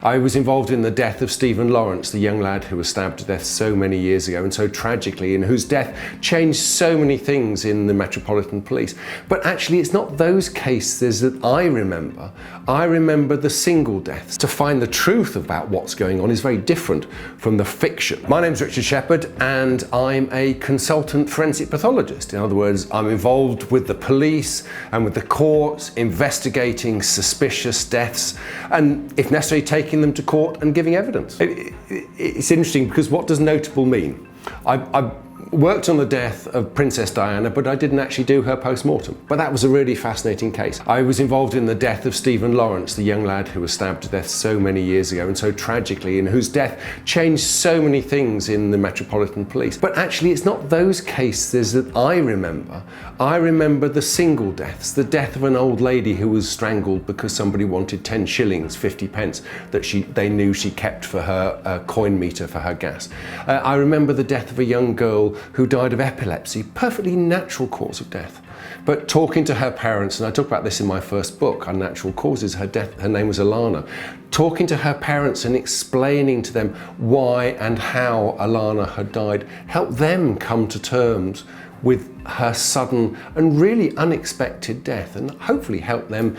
I was involved in the death of Stephen Lawrence, the young lad who was stabbed to death so many years ago and so tragically, and whose death changed so many things in the Metropolitan Police. But actually it's not those cases that I remember. I remember the single deaths. To find the truth about what's going on is very different from the fiction. My name's Richard Shepherd and I'm a consultant forensic pathologist. In other words, I'm involved with the police and with the courts investigating suspicious deaths and, if necessary, taking them to court and giving evidence. It's interesting because what does notable mean? I worked on the death of Princess Diana, but I didn't actually do her post-mortem. But that was a really fascinating case. I was involved in the death of Stephen Lawrence, the young lad who was stabbed to death so many years ago and so tragically, and whose death changed so many things in the Metropolitan Police. But actually it's not those cases that I remember. I remember the single deaths, the death of an old lady who was strangled because somebody wanted 10 shillings, 50 pence, that they knew she kept for her coin meter for her gas. I remember the death of a young girl who died of epilepsy, perfectly natural cause of death. But talking to her parents, and I talk about this in my first book, Unnatural Causes, her name was Alana, talking to her parents and explaining to them why and how Alana had died, helped them come to terms with her sudden and really unexpected death, and hopefully help them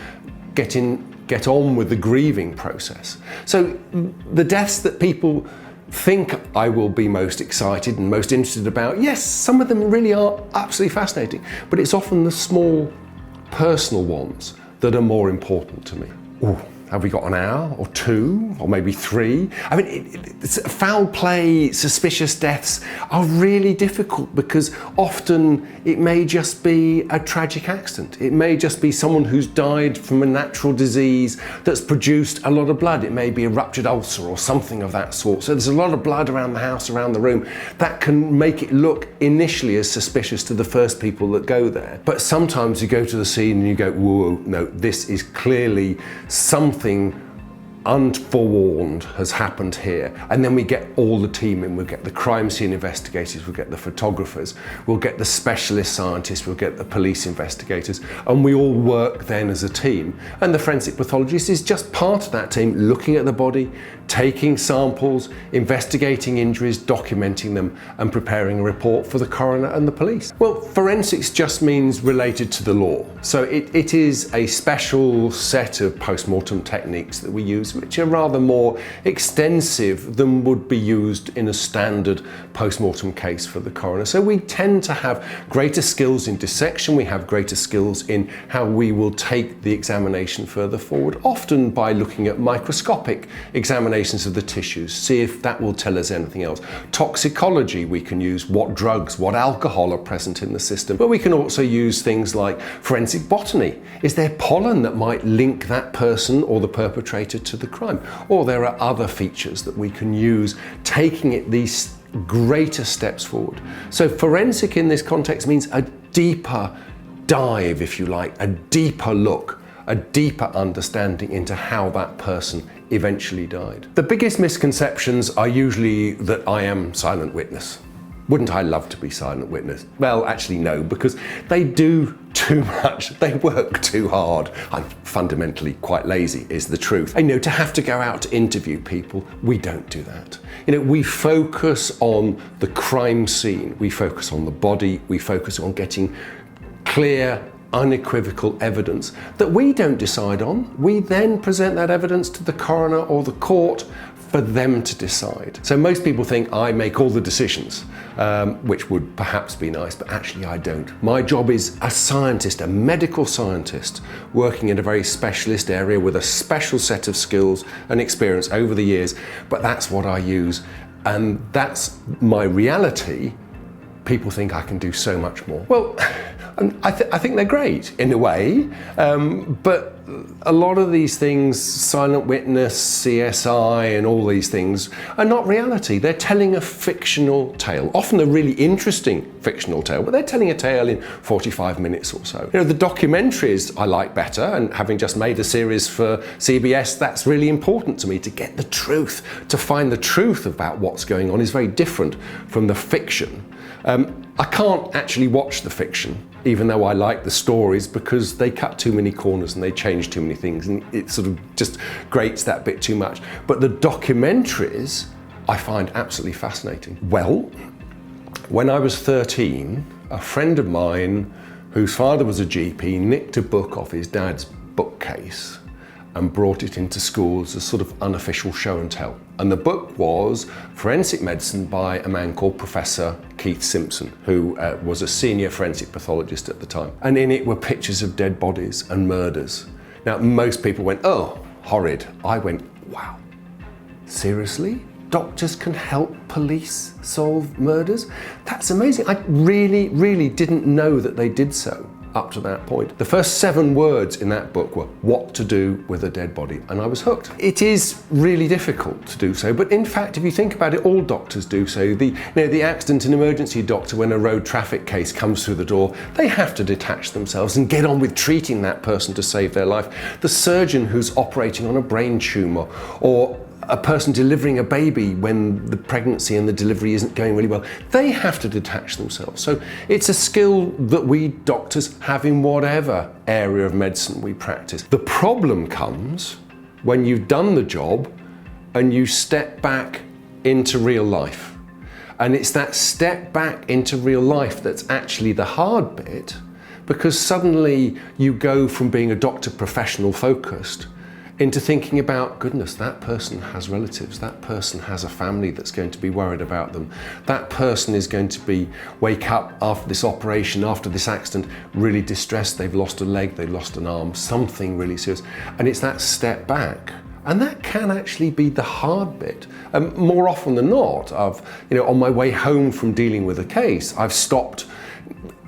get on with the grieving process. So the deaths that people think I will be most excited and most interested about, yes, some of them really are absolutely fascinating, but it's often the small personal ones that are more important to me. Ooh, have we got an hour or two or maybe three? I mean, foul play, suspicious deaths are really difficult because often it may just be a tragic accident. It may just be someone who's died from a natural disease that's produced a lot of blood. It may be a ruptured ulcer or something of that sort. So there's a lot of blood around the house, around the room. That can make it look initially as suspicious to the first people that go there. But sometimes you go to the scene and you go, whoa, no, this is clearly something unforewarned has happened here. And then we get all the team in. We'll get the crime scene investigators, we'll get the photographers, we'll get the specialist scientists, we'll get the police investigators, and we all work then as a team. And the forensic pathologist is just part of that team, looking at the body, taking samples, investigating injuries, documenting them, and preparing a report for the coroner and the police. Well, forensics just means related to the law. So it is a special set of post-mortem techniques that we use, which are rather more extensive than would be used in a standard post-mortem case for the coroner. So we tend to have greater skills in dissection, we have greater skills in how we will take the examination further forward, often by looking at microscopic examinations of the tissues, see if that will tell us anything else. Toxicology, we can use what drugs, what alcohol are present in the system, but we can also use things like forensic botany. Is there pollen that might link that person or the perpetrator to the crime? Or there are other features that we can use, taking it these greater steps forward. So forensic in this context means a deeper dive, if you like, a deeper look, a deeper understanding into how that person eventually died. The biggest misconceptions are usually that I am silent witness. Wouldn't I love to be silent witness? Well, actually no, because they do too much. They work too hard. I'm fundamentally quite lazy, is the truth. And to have to go out to interview people, we don't do that. We focus on the crime scene. We focus on the body. We focus on getting clear, unequivocal evidence that we don't decide on. We then present that evidence to the coroner or the court for them to decide. So most people think I make all the decisions, which would perhaps be nice, but actually I don't. My job is a scientist, a medical scientist, working in a very specialist area with a special set of skills and experience over the years, but that's what I use, and that's my reality. People think I can do so much more. Well, I think they're great in a way, but a lot of these things, silent witness, CSI and all these things, are not reality. They're telling a fictional tale, often a really interesting fictional tale, but they're telling a tale in 45 minutes or so. The documentaries I like better, and having just made a series for CBS, that's really important to me, to get the truth, to find the truth about what's going on is very different from the fiction. I can't actually watch the fiction, even though I like the stories, because they cut too many corners and they change too many things, and it sort of just grates that bit too much. But the documentaries I find absolutely fascinating. Well, when I was 13, a friend of mine whose father was a GP nicked a book off his dad's bookcase and brought it into school as a sort of unofficial show and tell. And the book was Forensic Medicine by a man called Professor Keith Simpson, who was a senior forensic pathologist at the time. And in it were pictures of dead bodies and murders. Now, most people went, oh, horrid. I went, wow, seriously? Doctors can help police solve murders? That's amazing. I really, really didn't know that they did so up to that point. The first 7 words in that book were what to do with a dead body, and I was hooked. It is really difficult to do so, but in fact, if you think about it, all doctors do so. The accident and emergency doctor, when a road traffic case comes through the door, they have to detach themselves and get on with treating that person to save their life. The surgeon who's operating on a brain tumour, or a person delivering a baby when the pregnancy and the delivery isn't going really well, they have to detach themselves. So it's a skill that we doctors have in whatever area of medicine we practice. The problem comes when you've done the job and you step back into real life. And it's that step back into real life that's actually the hard bit, because suddenly you go from being a doctor professional focused into thinking about, goodness, that person has relatives, that person has a family that's going to be worried about them, that person is going to wake up after this operation, after this accident, really distressed, they've lost a leg, they've lost an arm, something really serious. And it's that step back. And that can actually be the hard bit. More often than not, on my way home from dealing with a case, I've stopped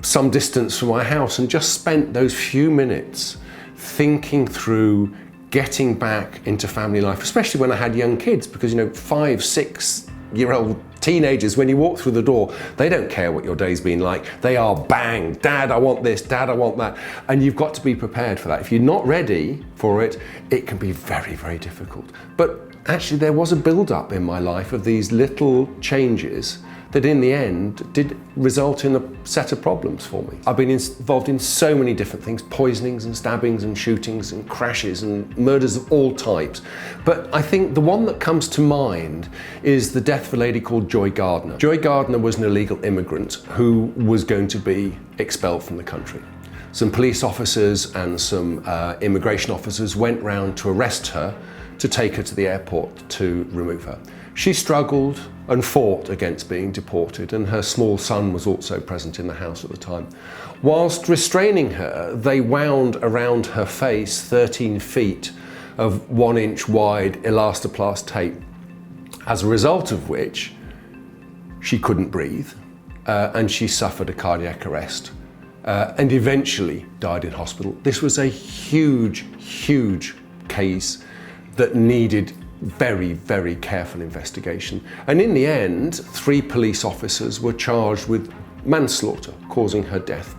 some distance from my house and just spent those few minutes thinking through getting back into family life, especially when I had young kids, because 5, 6-year-old teenagers, when you walk through the door, they don't care what your day's been like. They are bang, Dad, I want this, Dad, I want that. And you've got to be prepared for that. If you're not ready for it, it can be very, very difficult. But actually there was a build-up in my life of these little changes that in the end did result in a set of problems for me. I've been involved in so many different things, poisonings and stabbings and shootings and crashes and murders of all types. But I think the one that comes to mind is the death of a lady called Joy Gardner. Joy Gardner was an illegal immigrant who was going to be expelled from the country. Some police officers and some immigration officers went round to arrest her, to take her to the airport to remove her. She struggled and fought against being deported, and her small son was also present in the house at the time. Whilst restraining her, they wound around her face 13 feet of 1-inch wide elastoplast tape, as a result of which she couldn't breathe and she suffered a cardiac arrest and eventually died in hospital. This was a huge, huge case that needed very, very careful investigation. And in the end, 3 police officers were charged with manslaughter, causing her death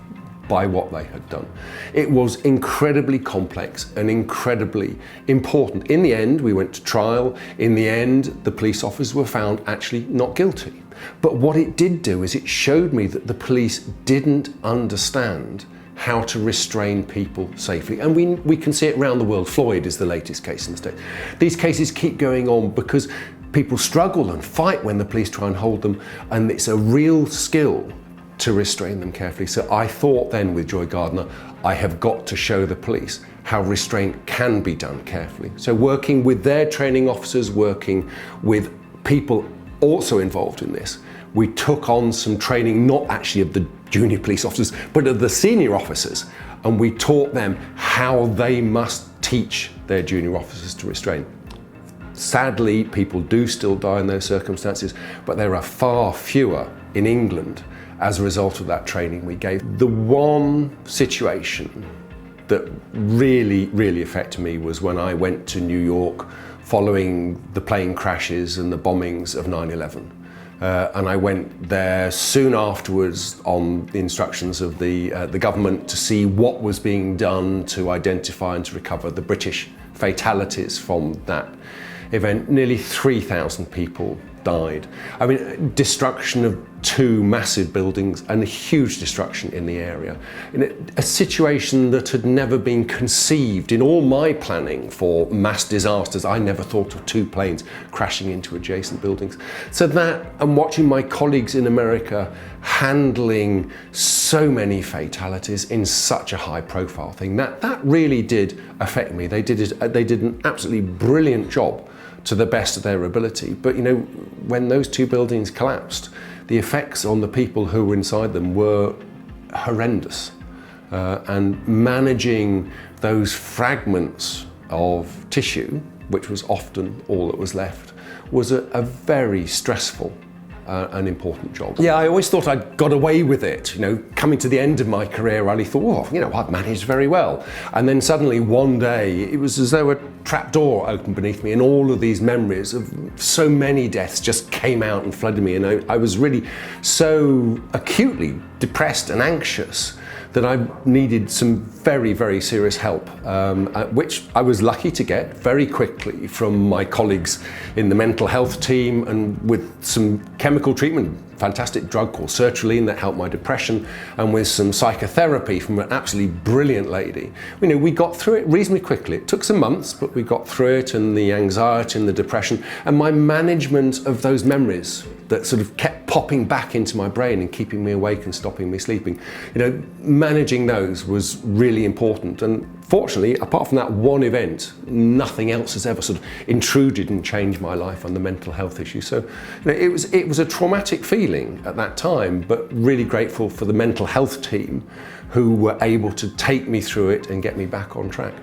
by what they had done. It was incredibly complex and incredibly important. In the end, we went to trial. In the end, the police officers were found actually not guilty. But what it did do is it showed me that the police didn't understand how to restrain people safely. And we can see it around the world. Floyd is the latest case in the States. These cases keep going on because people struggle and fight when the police try and hold them, and it's a real skill to restrain them carefully. So I thought then with Joy Gardner, I have got to show the police how restraint can be done carefully. So working with their training officers, working with people also involved in this, we took on some training, not actually of the junior police officers, but of the senior officers, and we taught them how they must teach their junior officers to restrain. Sadly, people do still die in those circumstances, but there are far fewer in England as a result of that training we gave. The one situation that really, really affected me was when I went to New York following the plane crashes and the bombings of 9/11. And I went there soon afterwards on the instructions of the government to see what was being done to identify and to recover the British fatalities from that event. Nearly 3,000 people died. I mean, destruction of 2 massive buildings and a huge destruction in the area. In a situation that had never been conceived in all my planning for mass disasters. I never thought of 2 planes crashing into adjacent buildings. So that, and watching my colleagues in America handling so many fatalities in such a high profile thing, that really did affect me. They did an absolutely brilliant job to the best of their ability. But you know, when those 2 buildings collapsed, the effects on the people who were inside them were horrendous. And managing those fragments of tissue, which was often all that was left, was a very stressful an important job. Yeah, I always thought I'd got away with it. You know, coming to the end of my career, I really thought, oh, you know, I've managed very well. And then suddenly one day, it was as though a trapdoor opened beneath me and all of these memories of so many deaths just came out and flooded me. And I was really so acutely depressed and anxious that I needed some very, very serious help, which I was lucky to get very quickly from my colleagues in the mental health team, and with some chemical treatment, fantastic drug called sertraline that helped my depression, and with some psychotherapy from an absolutely brilliant lady. You know, we got through it reasonably quickly. It took some months, but we got through it, and the anxiety and the depression and my management of those memories that sort of kept popping back into my brain and keeping me awake and stopping me sleeping. You know, managing those was really important. And fortunately, apart from that one event, nothing else has ever sort of intruded and changed my life on the mental health issue. So, you know, it was a traumatic feeling at that time, but really grateful for the mental health team who were able to take me through it and get me back on track.